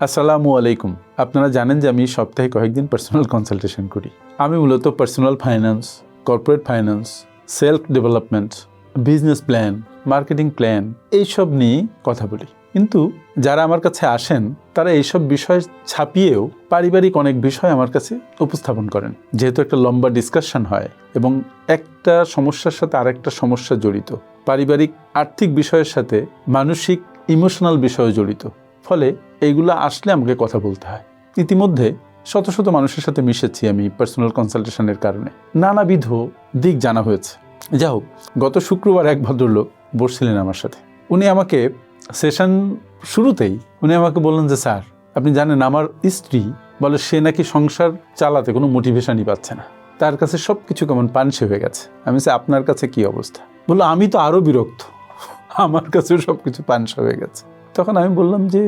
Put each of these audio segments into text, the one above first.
আসসালামু আলাইকুম। আপনারা জানেন যে আমি সপ্তাহে কয়েকদিন পার্সোনাল কনসালটেশন করি। আমি মূলত personal finance, corporate finance, self development, business plan, marketing plan এইসব নিয়ে কথা বলি। কিন্তু যারা আমার কাছে আসেন তারা এইসব বিষয় ছাপিয়েও পারিবারিক অনেক বিষয় আমার কাছে উপস্থাপন করেন। যেহেতু একটা লম্বা ডিসকাশন হয় এবং একটা সমস্যার সাথে আরেকটা সমস্যা জড়িত, পারিবারিক আর্থিক বিষয়ের সাথে মানসিক ইমোশনাল বিষয় জড়িত, ফলে এইগুলো আসলে আমাকে কথা বলতে হয়। ইতিমধ্যে শত শত মানুষের সাথে মিশেছি আমি পার্সোনাল কনসালটেশনের কারণে, নানাবিধ দিক জানা হয়েছে। যা হোক, গত শুক্রবার এক ভদ্রলোক বসছিলেন আমার সাথে। উনি আমাকে সেশন শুরুতেই উনি আমাকে বললেন যে স্যার, আপনি জানেন আমার স্ত্রী বলে সে নাকি সংসার চালাতে কোনো মোটিভেশনই পাচ্ছে না, তার কাছে সব কিছু কেমন পানসে হয়ে গেছে। আমি বলছি আপনার কাছে কি অবস্থা? বললো আমি তো আরও বিরক্ত, আমার কাছেও সব কিছু পানসে হয়ে গেছে। তখন আমি বললাম যে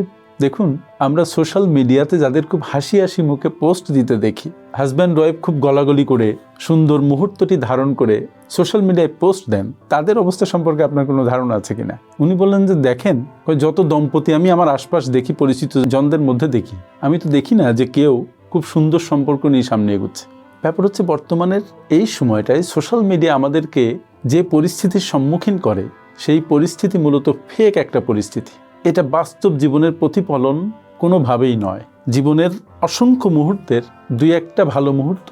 দেখুন, আমরা সোশ্যাল মিডিয়াতে যাদের খুব হাসি হাসি মুখে পোস্ট দিতে দেখি, হাজব্যান্ড ওয়াইফ খুব গলাগলি করে সুন্দর মুহূর্তটি ধারণ করে সোশ্যাল মিডিয়ায় পোস্ট দেন, তাদের অবস্থা সম্পর্কে আপনার কোনো ধারণা আছে কিনা? উনি বললেন যে দেখেন, যত দম্পতি আমি আমার আশপাশ দেখি, পরিচিত জনদের মধ্যে দেখি, আমি তো দেখি না যে কেউ খুব সুন্দর সম্পর্ক নিয়ে সামনে এগোচ্ছে। ব্যাপার হচ্ছে বর্তমানের এই সময়টায় সোশ্যাল মিডিয়া আমাদেরকে যে পরিস্থিতির সম্মুখীন করে, সেই পরিস্থিতি মূলত ফেক একটা পরিস্থিতি। এটা বাস্তব জীবনের প্রতিফলন কোনোভাবেই নয়। জীবনের অসংখ্য মুহূর্তের দুই একটা ভালো মুহূর্ত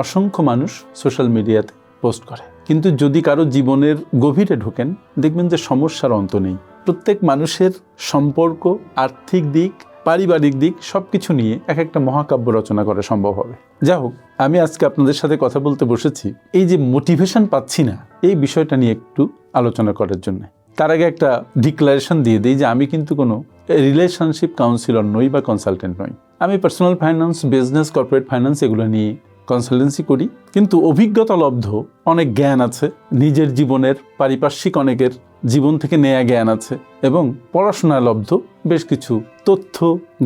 অসংখ্য মানুষ সোশ্যাল মিডিয়াতে পোস্ট করে, কিন্তু যদি কারো জীবনের গভীরে ঢোকেন দেখবেন যে সমস্যার অন্ত নেই। প্রত্যেক মানুষের সম্পর্ক, আর্থিক দিক, পারিবারিক দিক সব কিছু নিয়ে এক একটা মহাকাব্য রচনা করা সম্ভব হবে। যা হোক, আমি আজকে আপনাদের সাথে কথা বলতে বসেছি এই যে মোটিভেশন পাচ্ছি না, এই বিষয়টা নিয়ে একটু আলোচনা করার জন্য। তার আগে একটা ডিক্লারেশন দিয়ে দিই যে আমি কিন্তু কোনো রিলেশনশিপ কাউন্সিলর নই বা কনসালটেন্ট নই। আমি personal finance, business, corporate finance এগুলো নিয়ে কনসালটেন্সি করি, কিন্তু অভিজ্ঞতা লব্ধ অনেক জ্ঞান আছে, নিজের জীবনের পারিপার্শ্বিক অনেকের জীবন থেকে নেয়া জ্ঞান আছে এবং পড়াশোনা লব্ধ বেশ কিছু তথ্য,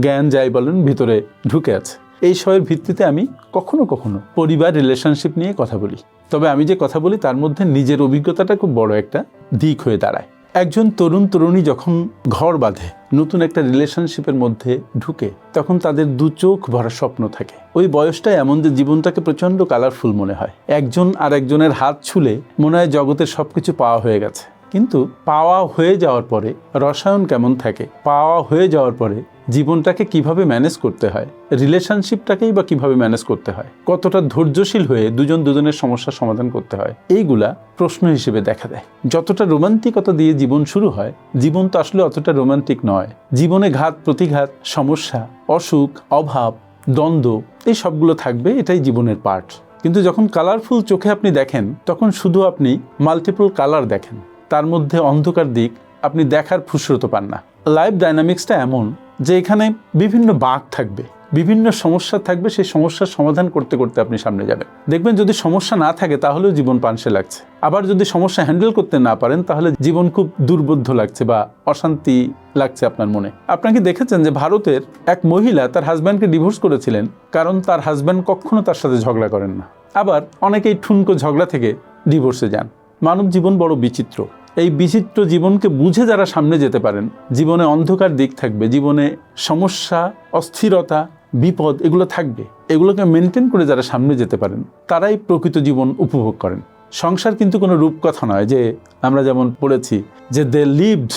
জ্ঞান যাই বলেন ভিতরে ঢুকে আছে। এই সবের ভিত্তিতে আমি কখনো কখনো পরিবার, রিলেশনশিপ নিয়ে কথা বলি। তবে আমি যে কথা বলি তার মধ্যে নিজের অভিজ্ঞতাটা খুব বড় একটা দিক হয়ে দাঁড়ায়। একজন তরুণ তরুণী যখন ঘর বাঁধে, নতুন একটা রিলেশনশিপের মধ্যে ঢুকে, তখন তাদের দু চোখ ভরা স্বপ্ন থাকে। ওই বয়সটা এমন যে জীবনটাকে প্রচণ্ড কালারফুল মনে হয়। একজন আর একজনের হাত ছুলে মনে হয় জগতের সবকিছু পাওয়া হয়ে গেছে। কিন্তু পাওয়া হয়ে যাওয়ার পরে রসায়ন কেমন থাকে, পাওয়া হয়ে যাওয়ার পরে জীবনটাকে কিভাবে ম্যানেজ করতে হয়, রিলেশনশিপটাকেই বা কিভাবে ম্যানেজ করতে হয়, কতটা ধৈর্যশীল হয়ে দুজন দুজনের সমস্যার সমাধান করতে হয়, এইগুলা প্রশ্ন হিসেবে দেখা দেয়। যতটা রোমান্টিকতা দিয়ে জীবন শুরু হয়, জীবন তো আসলে অতটা রোমান্টিক নয়। জীবনে ঘাত প্রতিঘাত, সমস্যা, অসুখ, অভাব, দ্বন্দ্ব এই সবগুলো থাকবে, এটাই জীবনের পার্ট। কিন্তু যখন কালারফুল চোখে আপনি দেখেন, তখন শুধু আপনি মাল্টিপল কালার দেখেন, তার মধ্যে অন্ধকার দিক আপনি দেখার ফুসরত পান না। লাইফ ডাইনামিক্সটা এমন যে এখানে বিভিন্ন বাঁক থাকবে, বিভিন্ন সমস্যা থাকবে, সেই সমস্যার সমাধান করতে করতে আপনি সামনে যাবেন। দেখবেন যদি সমস্যা না থাকে তাহলেও জীবন পানসে লাগছে, আবার যদি সমস্যা হ্যান্ডেল করতে না পারেন তাহলে জীবন খুব দুর্বোধ্য লাগছে বা অশান্তি লাগছে আপনার মনে। আপনাকে দেখেছেন যে ভারতের এক মহিলা তার হাজব্যান্ডকে ডিভোর্স করেছিলেন কারণ তার হাজব্যান্ড কখনো তার সাথে ঝগড়া করেন না। আবার অনেকেই ঠুনকো ঝগড়া থেকে ডিভোর্সে যান। মানব জীবন বড় বিচিত্র। এই বিচিত্র জীবনকে বুঝে যারা সামনে যেতে পারেন, জীবনে অন্ধকার দিক থাকবে, জীবনে সমস্যা, অস্থিরতা, বিপদ এগুলো থাকবে, এগুলোকে মেনটেন করে যারা সামনে যেতে পারেন তারাই প্রকৃত জীবন উপভোগ করেন। সংসার কিন্তু কোনো রূপকথা নয় যে আমরা যেমন পড়েছি যে they lived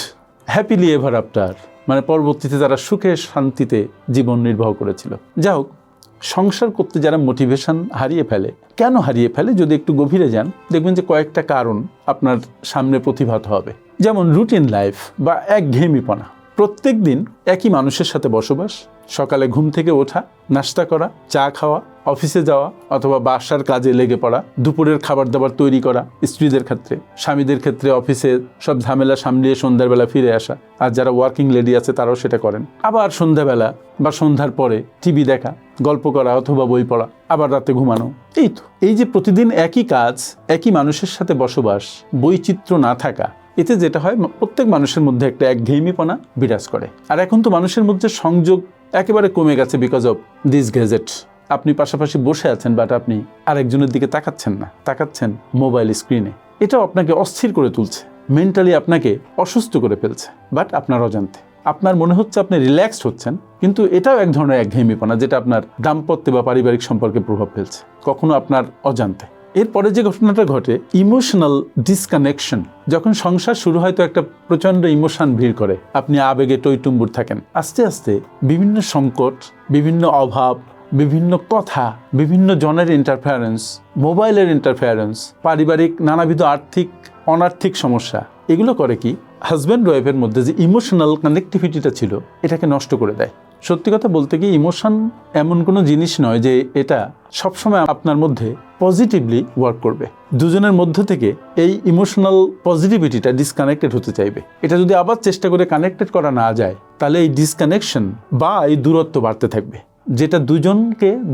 happily ever after, মানে পরবর্তীতে তারা সুখে শান্তিতে জীবন নির্বাহ করেছিল। যা হোক, সংসার করতে যারা মোটিভেশন হারিয়ে ফেলে, কেন হারিয়ে ফেলে যদি একটু গভীরে যান দেখবেন যে কয়েকটা কারণ আপনার সামনে প্রতিভাত হবে। যেমন রুটিন লাইফ বা একঘেয়েমিপনা, প্রত্যেক দিন একই মানুষের সাথে বসবাস, সকালে ঘুম থেকে ওঠা, নাস্তা করা, চা খাওয়া, অফিসে যাওয়া অথবা বাসার কাজে লেগে পড়া, দুপুরের খাবার দাবার তৈরি করা, স্ত্রীদের ক্ষেত্রে, স্বামীদের ক্ষেত্রে অফিসে সব ঝামেলা সামলিয়ে সন্ধ্যার বেলা ফিরে আসা, আর যারা ওয়ার্কিং লেডি আছে তারাও সেটা করেন। আবার সন্ধ্যাবেলা বা সন্ধ্যার পরে টিভি দেখা, গল্প করা অথবা বই পড়া, আবার রাতে ঘুমানো। এই যে প্রতিদিন একই কাজ, একই মানুষের সাথে বসবাস, বৈচিত্র্য না থাকা, এতে যেটা হয় প্রত্যেক মানুষের মধ্যে একটা একঘেয়েমিপনা বিরাজ করে। আর এখন তো মানুষের মধ্যে সংযোগ একেবারে কমে গেছে বিকজ অফ দিস গ্যাজেট। আপনি পাশাপাশি বসে আছেন বাট আপনি আরেকজনের দিকে তাকাচ্ছেন না, তাকাচ্ছেন মোবাইল স্ক্রিনে। এটাও আপনাকে অস্থির করে তুলছে, মেন্টালি আপনাকে অসুস্থ করে ফেলছে, বাট আপনার অজান্তে। আপনার মনে হচ্ছে আপনি রিল্যাক্সড হচ্ছেন, কিন্তু এটাও এক ধরনের একঘেয়েমিপনা, যেটা আপনার দাম্পত্য বা পারিবারিক সম্পর্কে প্রভাব ফেলছে, কখনো আপনার অজান্তে। এরপরে যে ঘটনাটা ঘটে, ইমোশনাল ডিসকানেকশন। যখন সংসার শুরু হয় তো একটা প্রচণ্ড ইমোশন ভিড় করে, আপনি আবেগে টইটুম্বুর থাকেন। আস্তে আস্তে বিভিন্ন সংকট, বিভিন্ন অভাব, বিভিন্ন কথা, বিভিন্ন জনের ইন্টারফারেন্স, মোবাইলের ইন্টারফারেন্স, পারিবারিক নানাবিধ আর্থিক অনার্থিক সমস্যা, এগুলো করে কি হাজব্যান্ড ওয়াইফের মধ্যে যে ইমোশনাল কানেক্টিভিটিটা ছিল এটাকে নষ্ট করে দেয়। সত্যি কথা বলতে কি, ইমোশন এমন কোনো জিনিস নয় যে এটা সবসময় আপনার মধ্যে পজিটিভলি ওয়ার্ক করবে। দুজনের মধ্য থেকে এই ইমোশনাল পজিটিভিটিটা ডিসকানেক্টেড হতে চাইবে। এটা যদি আবার চেষ্টা করে কানেক্টেড করা না যায়, তাহলে এই ডিসকানেকশন বা এই দূরত্ব বাড়তে থাকবে, যেটা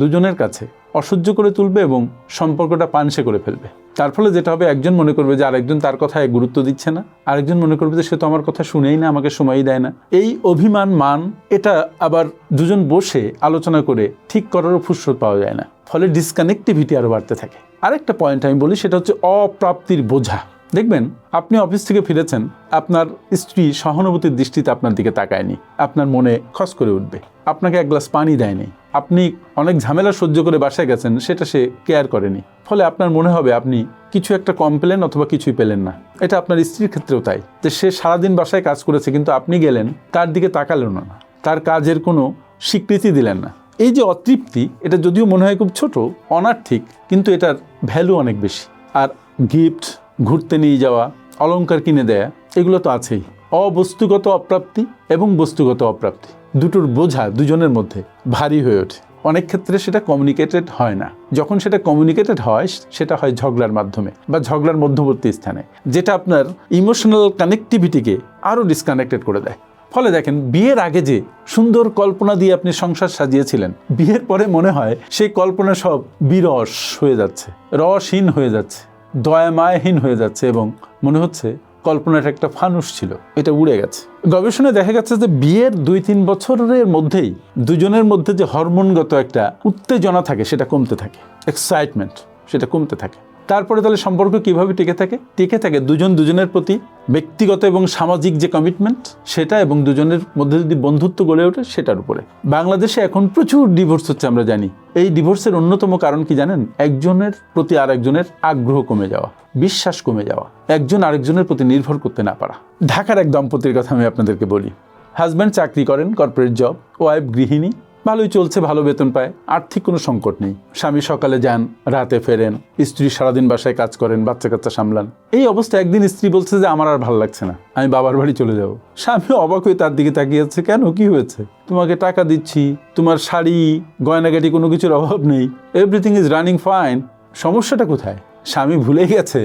দুজনের কাছে অসহ্য করে তুলবে এবং সম্পর্কটা পানসে করে ফেলবে। তার ফলে যেটা হবে, একজন মনে করবে যে আরেকজন তার কথায় গুরুত্ব দিচ্ছে না, আরেকজন মনে করবে যে সে তো আমার কথা শুনেই না, আমাকে সময়ই দেয় না। এই অভিমান মান, এটা আবার দুজন বসে আলোচনা করে ঠিক করারও ফুরসত পাওয়া যায় না, ফলে ডিসকানেক্টিভিটি আরও বাড়তে থাকে। আরেকটা পয়েন্ট আমি বলি, সেটা হচ্ছে অপ্রাপ্তির বোঝা। দেখবেন আপনি অফিস থেকে ফিরেছেন, আপনার স্ত্রী সহানুভূতির দৃষ্টিতে আপনার দিকে তাকায়নি, আপনার মনে খস করে উঠবে। আপনাকে এক গ্লাস পানি দেয়নি, আপনি অনেক ঝামেলা সহ্য করে বাসায় গেছেন, সেটা সে কেয়ার করেনি, ফলে আপনার মনে হবে আপনি কিছু একটা কম পেলেন অথবা কিছুই পেলেন না। এটা আপনার স্ত্রীর ক্ষেত্রেও তাই, যে সে সারাদিন বাসায় কাজ করেছে, কিন্তু আপনি গেলেন, তার দিকে তাকালেন না, তার কাজের কোনো স্বীকৃতি দিলেন না। এই যে অতৃপ্তি, এটা যদিও মনে হয় খুব ছোট, অনার্থিক, কিন্তু এটার ভ্যালু অনেক বেশি। আর গিফট, ঘুরতে নিয়ে যাওয়া, অলংকার কিনে দেয়া, এগুলো তো আছেই। অবস্তুগত অপ্রাপ্তি এবং বস্তুগত অপ্রাপ্তি, দুটোর বোঝা দুজনের মধ্যে ভারী হয়ে ওঠে। অনেক ক্ষেত্রে সেটা কমিউনিকেটেড হয় না। যখন সেটা কমিউনিকেটেড হয়, সেটা হয় ঝগড়ার মাধ্যমে বা ঝগড়ার মধ্যবর্তী স্থানে, যেটা আপনার ইমোশনাল কানেক্টিভিটিকে আরও ডিসকানেক্টেড করে দেয়। ফলে দেখেন, বিয়ের আগে যে সুন্দর কল্পনা দিয়ে আপনি সংসার সাজিয়েছিলেন, বিয়ের পরে মনে হয় সেই কল্পনা সব বিরস হয়ে যাচ্ছে, রসহীন হয়ে যাচ্ছে, দয়ামায়হীন হয়ে যাচ্ছে, এবং মনে হচ্ছে কল্পনাটা একটা ফানুস ছিল, এটা উড়ে গেছে। গবেষণায় দেখা গেছে যে বিয়ের 2-3 বছরের মধ্যেই দুজনের মধ্যে যে হরমোনগত একটা উত্তেজনা থাকে, সেটা কমতে থাকে, এক্সাইটমেন্ট সেটা কমতে থাকে। তারপরে তাহলে সম্পর্ক কিভাবে টিকে থাকে দুজনের প্রতি ব্যক্তিগত এবং সামাজিক যে কমিটমেন্ট, সেটা, এবং দুজনের মধ্যে যদি বন্ধুত্ব গড়ে ওঠে, সেটার উপরে। বাংলাদেশে এখন প্রচুর ডিভোর্স হচ্ছে, আমরা জানি। এই ডিভোর্সের অন্যতম কারণ কি জানেন? একজনের প্রতি আরেকজনের আগ্রহ কমে যাওয়া, বিশ্বাস কমে যাওয়া, একজন আরেকজনের প্রতি নির্ভর করতে না পারা। ঢাকার এক দম্পতির কথা আমি আপনাদেরকে বলি। হাজব্যান্ড চাকরি করেন, কর্পোরেট জব, ওয়াইফ গৃহিণী, ভালোই চলছে, ভালো বেতন পায়, আর্থিক কোনো সংকট নেই। স্বামী সকালে যান, রাতে ফেরেন, স্ত্রী সারাদিন বাসায় কাজ করেন, বাচ্চা কাচ্চা সামলান। এই অবস্থায় একদিন স্ত্রী বলছে যে আমার আর ভালো লাগছে না, আমি বাবার বাড়ি চলে যাব। স্বামী অবাক হয়ে তার দিকে তাকিয়েছে, কেন, কি হয়েছে? তোমাকে টাকা দিচ্ছি, তোমার শাড়ি গয়নাগাটি কোনো কিছুর অভাব নেই, এভরিথিং ইজ রানিং ফাইন, সমস্যাটা কোথায়? স্বামী ভুলে গেছে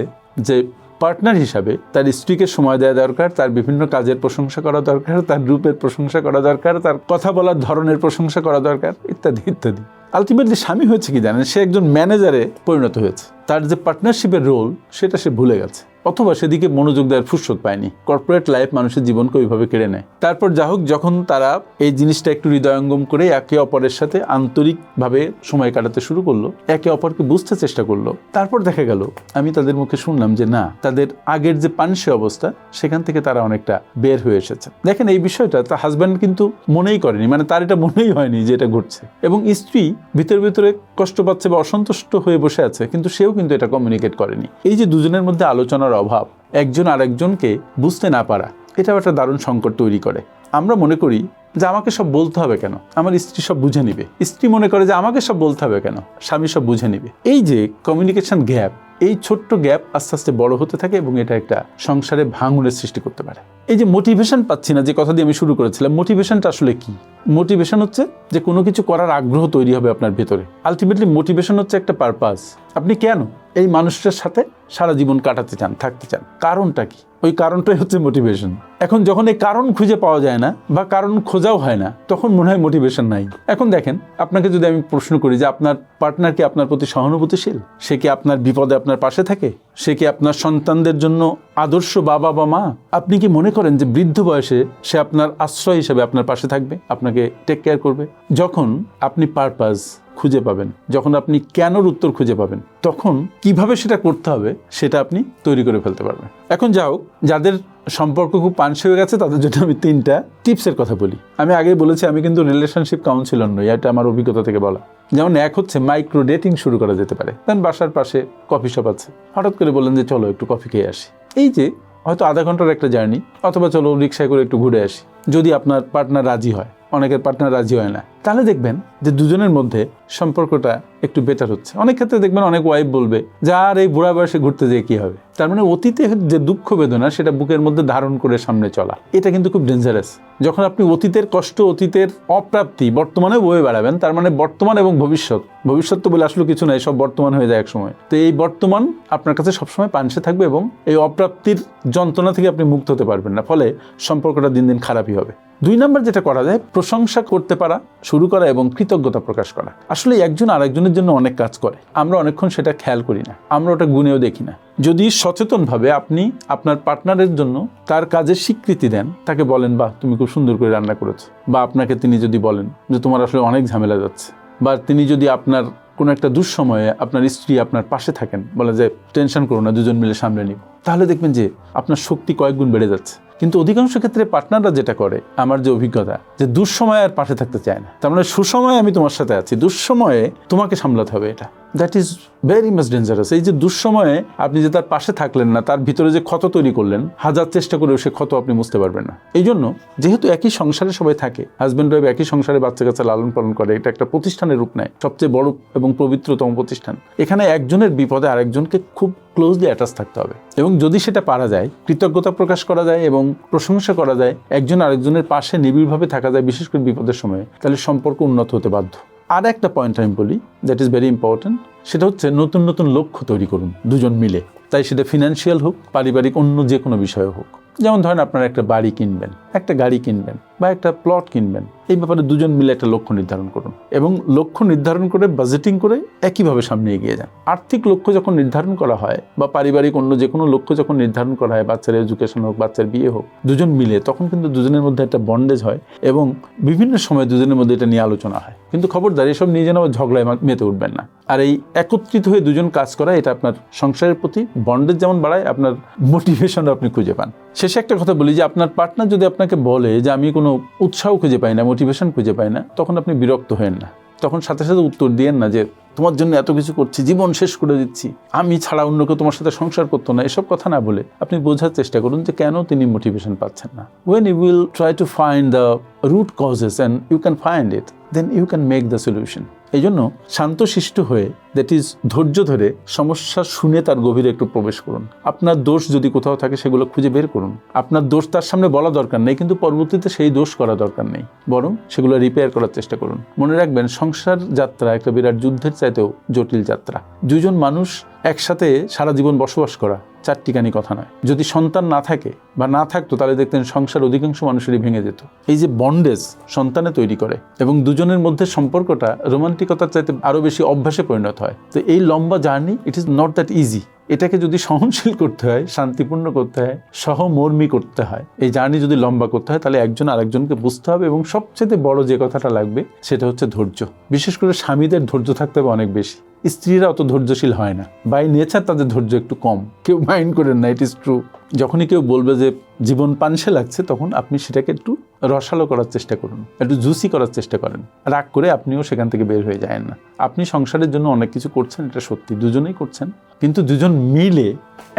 যে পার্টনার হিসাবে তার স্ত্রীকে সময় দেওয়া দরকার, তার বিভিন্ন কাজের প্রশংসা করা দরকার, তার রূপের প্রশংসা করা দরকার, তার কথা বলার ধরনের প্রশংসা করা দরকার, ইত্যাদি ইত্যাদি। আলটিমেটলি স্বামী হয়েছে কি জানেন? সে একজন ম্যানেজারে পরিণত হয়েছে। তার যে পার্টনারশিপের রোল, সেটা সে ভুলে গেছে, অথবা সেদিকে মনোযোগ দেওয়ার ফুরসত পায়নি। কর্পোরেট লাইফ মানুষের জীবনকে ওইভাবে কেড়ে নেয়। তারপর যা হোক, যখন তারা এই জিনিসটা একটু হৃদয়ঙ্গম করে একে অপরের সাথে আন্তরিকভাবে সময় কাটাতে শুরু করলো, একে অপরকে বুঝতে চেষ্টা করলো, তারপর দেখা গেল, আমি তাদের মুখে শুনলাম যে না, তাদের আগের যে পানসে অবস্থা, সেখান থেকে তারা অনেকটা বের হয়ে এসেছে। দেখেন, এই বিষয়টা তার হাজব্যান্ড কিন্তু মনেই করেনি, মানে তার এটা মনেই হয়নি যে এটা ঘটছে, এবং স্ত্রী ভিতরে কষ্ট পাচ্ছে বা অসন্তুষ্ট হয়ে বসে আছে, কিন্তু সেও কিন্তু এটা কমিউনিকেট করেনি। এই যে দুজনের মধ্যে আলোচনার অভাব, একজন আরেকজনকে বুঝতে না পারা, এটাও একটা দারুণ সংকট তৈরি করে। আমরা মনে করি যে আমাকে সব বলতে হবে কেন, আমার স্ত্রী সব বুঝে নিবে। স্ত্রী মনে করে যে আমাকে সব বলতে হবে কেন, স্বামী সব বুঝে নিবে। এই যে কমিউনিকেশন গ্যাপ, এই ছোট্ট গ্যাপ আস্তে আস্তে বড় হতে থাকে এবং এটা একটা সংসারে ভাঙনের সৃষ্টি করতে পারে। এই যে মোটিভেশন পাচ্ছি না, যে কথা দিয়ে আমি শুরু করেছিলাম, মোটিভেশনটা আসলে কি? মোটিভেশন হচ্ছে যে কোনো কিছু করার আগ্রহ তৈরি হবে আপনার ভেতরে। আলটিমেটলি মোটিভেশন হচ্ছে একটা পারপাস। আপনি কেন এই মানুষটার সাথে সারা জীবন কাটাতে চান, থাকতে চান, কারণটা কি? ওই কারণটাই হচ্ছে মোটিভেশন। এখন যখন এই কারণ খুঁজে পাওয়া যায় না বা কারণ খোঁজাও হয় না, তখন মনে হয় মোটিভেশন নাই। এখন দেখেন, আপনাকে যদি আমি প্রশ্ন করি যে আপনার পার্টনার কি আপনার প্রতি সহানুভূতিশীল? সে কি আপনার বিপদে আপনার পাশে থাকে? সে কি আপনার সন্তানদের জন্য আদর্শ বাবা বা মা? আপনি কি মনে করেন যে বৃদ্ধ বয়সে সে আপনার আশ্রয় হিসেবে আপনার পাশে থাকবে, আপনাকে টেক কেয়ার করবে? যখন আপনি পারপাস খুঁজে পাবেন, যখন আপনি কেনর উত্তর খুঁজে পাবেন, তখন কিভাবে সেটা করতে হবে সেটা আপনি তৈরি করে ফেলতে পারবেন। এখন যাও, যাদের সম্পর্ক খুব পানসে হয়ে গেছে তাদের জন্য আমি 3টা টিপসের কথা বলি। আমি আগেই বলেছি আমি কিন্তু রিলেশনশিপ কাউন্সিলর নই, এটা আমার অভিজ্ঞতা থেকে বলা। যেমন এক হচ্ছে মাইক্রো ডেটিং শুরু করা যেতে পারে। কারণ বাসার পাশে কফি শপ আছে, হঠাৎ করে বললেন যে চলো একটু কফি খেয়ে আসি। এই যে হয়তো আধা ঘন্টার একটা জার্নি, অথবা চলো রিক্সায় করে একটু ঘুরে আসি, যদি আপনার পার্টনার রাজি হয়। অনেকের পার্টনার রাজি হয় না, তাহলে দেখবেন যে দুজনের মধ্যে সম্পর্কটা একটু বেটার হচ্ছে। অনেক ক্ষেত্রে দেখবেন অনেক ওয়াইফ বলবে যে আর এই বুড়া বয়সে ঘুরতে যেয়ে কি হবে। তার মানে অতীতে যে দুঃখ বেদনা সেটা বুকের মধ্যে ধারণ করে সামনে চলা, এটা কিন্তু খুব ডেঞ্জারাস। যখন আপনি অতীতের কষ্ট, অতীতের অপ্রাপ্তি বর্তমানে বয়ে বেড়াবেন, তার মানে বর্তমান এবং ভবিষ্যৎ তো বলে আসলে কিছু নাই, সব বর্তমান হয়ে যায় এক সময়। তো এই বর্তমান আপনার কাছে সবসময় পানসে থাকবে এবং এই অপ্রাপ্তির যন্ত্রণা থেকে আপনি মুক্ত হতে পারবেন না, ফলে সম্পর্কটা দিন দিন খারাপই হবে। 2 নম্বর যেটা করা যায়, প্রশংসা করতে পারা শুরু করা এবং কৃতজ্ঞতা প্রকাশ করা। আসলে একজন আরেকজনের জন্য অনেক কাজ করে, আমরা অনেকক্ষণ সেটা খেয়াল করি না, আমরা ওটা গুণেও দেখি না। যদি সচেতনভাবে আপনি আপনার পার্টনারের জন্য তার কাজের স্বীকৃতি দেন, তাকে বলেন বাহ তুমি খুব সুন্দর করে রান্না করেছো, বা আপনাকে তিনি যদি বলেন যে তোমার আসলে অনেক ঝামেলা যাচ্ছে, বা তিনি যদি আপনার কোনো একটা দুঃসময়ে আপনার স্ত্রী আপনার পাশে থাকেন, বলে যে টেনশন করো না, দুজন মিলে সামলে নিব, তাহলে দেখবেন যে আপনার শক্তি কয়েক গুণ বেড়ে যাচ্ছে। কিন্তু অধিকাংশ ক্ষেত্রে পার্টনাররা যেটা করে, আমার যে অভিজ্ঞতা, যে দুঃসময়ে আর পাশে থাকতে চায় না। তার মানে সুসময়ে আমি তোমার সাথে আছি, দুঃসময়ে তোমাকে সামলাতে হবে, এটা that is very much dangerous. এই যে দুঃসময়ে আপনি যে তার পাশে থাকলেন না, তার ভিতরে যে ক্ষত তৈরি করলেন, হাজার চেষ্টা করেও সে ক্ষত আপনি মুছতে পারবেন না। এই জন্য যেহেতু একই সংসারে সবাই থাকে, হাজব্যান্ড ওয়াইফ একই সংসারে বাচ্চা কাচ্চা লালন পালন করে, এটা একটা প্রতিষ্ঠানের রূপ নেয়, সবচেয়ে বড় এবং পবিত্রতম প্রতিষ্ঠান। এখানে একজনের বিপদে আরেকজনকে খুব ক্লোজলি অ্যাটাচ থাকতে হবে, এবং যদি সেটা পারা যায়, কৃতজ্ঞতা প্রকাশ করা যায় এবং প্রশংসা করা যায়, একজন আরেকজনের পাশে নিবিড়ভাবে থাকা যায়, বিশেষ করে বিপদের সময়ে, তাহলে সম্পর্ক উন্নত হতে বাধ্য। আর একটা পয়েন্ট আমি বলি, দ্যাট ইজ ভেরি ইম্পর্টেন্ট, সেটা হচ্ছে নতুন নতুন লক্ষ্য তৈরি করুন দুজন মিলে। তাই সেটা ফিনান্সিয়াল হোক, পারিবারিক অন্য যে কোনো বিষয় হোক। যেমন ধরেন আপনারা একটা বাড়ি কিনবেন, একটা গাড়ি কিনবেন, বা একটা প্লট কিনবেন, এই ব্যাপারে দুজন মিলে একটা লক্ষ্য নির্ধারণ করুন, এবং লক্ষ্য নির্ধারণ করে বাজেটিং করে একইভাবে সামনে এগিয়ে যান। আর্থিক লক্ষ্য যখন নির্ধারণ করা হয়, বা পারিবারিক অন্য যে কোনো লক্ষ্য যখন নির্ধারণ করা হয়, বাচ্চার এডুকেশন হোক, বাচ্চার বিয়ে হোক, দুজন মিলে, তখন কিন্তু দুজনের মধ্যে একটা বন্ডেজ হয়, এবং বিভিন্ন সময় দুজনের মধ্যে এটা নিয়ে আলোচনা হয়। কিন্তু খবরদার এসব নিয়ে যেন ঝগড়ায় মেতে উঠবেন না। আর এই একত্রিত হয়ে দুজন কাজ করা, এটা আপনার সংসারের প্রতি বন্ডেজ যেমন বাড়ায়, আপনার মোটিভেশনও আপনি খুঁজে পান। শেষে একটা কথা বলি, যে আপনার পার্টনার যদি আপনাকে বলে যে আমি কোনো উৎসাহ খুঁজে পাই না, মোটিভেশন খুঁজে পাই না, তখন আপনি বিরক্ত হয়েন না, তখন সাথে সাথে উত্তর দিয়েন না যে তোমার জন্য এত কিছু করছি, জীবন শেষ করে দিচ্ছি, আমি ছাড়া অন্য কেউ তোমার সাথে সংসার করতো না, এসব কথা না বলে আপনি বোঝার চেষ্টা করুন যে কেন তিনি মোটিভেশন পাচ্ছেন না। When you will try to find the root causes and you can find it, then you can make the solution. এই জন্য শান্তশিষ্ট হয়ে, দ্যাট ইজ ধৈর্য ধরে সমস্যা শুনে তার গভীরে একটু প্রবেশ করুন। আপনার দোষ যদি কোথাও থাকে সেগুলো খুঁজে বের করুন। আপনার দোষ তার সামনে বলা দরকার নেই, কিন্তু পরবর্তীতে সেই দোষ করা দরকার নেই, বরং সেগুলো রিপেয়ার করার চেষ্টা করুন। মনে রাখবেন, সংসার যাত্রা একটা বিরাট যুদ্ধের চাইতেও জটিল যাত্রা। দুজন মানুষ একসাথে সারা জীবন বসবাস করা চারটিখানি কথা নয়। যদি সন্তান না থাকে বা না থাকতো, তাহলে দেখতেন সংসার অধিকাংশ মানুষেরই ভেঙে যেত। এই যে বন্ডেজ সন্তানে তৈরি করে, এবং দুজনের মধ্যে সম্পর্কটা রোমান্টিকতার চাইতে আরো বেশি অভ্যাসে পরিণত হয়। তো এই লম্বা journey, it is not that easy. এটাকে যদি সহনশীল করতে হয়, শান্তিপূর্ণ করতে হয়, সহমর্মী করতে হয়, এই জার্নি যদি লম্বা করতে হয়, তাহলে একজন আরেকজনকে বুঝতে হবে, এবং সবচেয়ে বড় যে কথাটা লাগবে সেটা হচ্ছে ধৈর্য। বিশেষ করে স্বামীদের ধৈর্য থাকতে হবে অনেক বেশি। স্ত্রীরা অত ধৈর্যশীল হয় না, বাই নেচার তাদের ধৈর্য একটু কম। কেউ মাইন্ড করেন না, ইট ইজ ট্রু। যখনই কেউ বলবে যে জীবন পানসে লাগছে, তখন আপনি সেটাকে একটু রসালো করার চেষ্টা করুন, একটু জুসি করার চেষ্টা করেন। রাগ করে আপনিও সেখান থেকে বের হয়ে যায়েন না। আপনি সংসারের জন্য অনেক কিছু করছেন, এটা সত্যি, দুজনেই করছেন, কিন্তু দুজন মিলে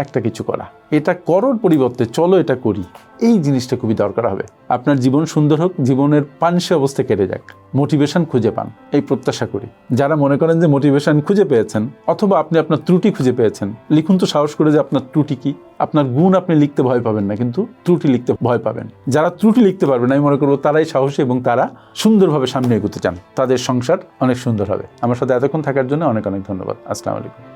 একটা কিছু করা, এটা করার পরিবর্তে চলো এটা করি, এই জিনিসটা খুবই দরকার হবে। আপনার জীবন সুন্দর হোক, জীবনের পানসে অবস্থা কেটে যাক, মোটিভেশন খুঁজে পান, এই প্রত্যাশা করি। যারা মনে করেন যে মোটিভেশন খুঁজে পেয়েছেন, অথবা আপনি আপনার ত্রুটি খুঁজে পেয়েছেন, লিখুন তো সাহস করে যে আপনার ত্রুটি কি। আপনার গুণ আপনি লিখতে ভয় পাবেন না, কিন্তু ত্রুটি লিখতে ভয় পাবেন। যারা ত্রুটি লিখতে পারবেন, আমি মনে করবো তারাই সাহসী, এবং তারা সুন্দরভাবে সামনে এগোতে চান, তাদের সংসার অনেক সুন্দর হবে। আমার সাথে এতক্ষণ থাকার জন্য অনেক অনেক ধন্যবাদ। আসসালামু আলাইকুম।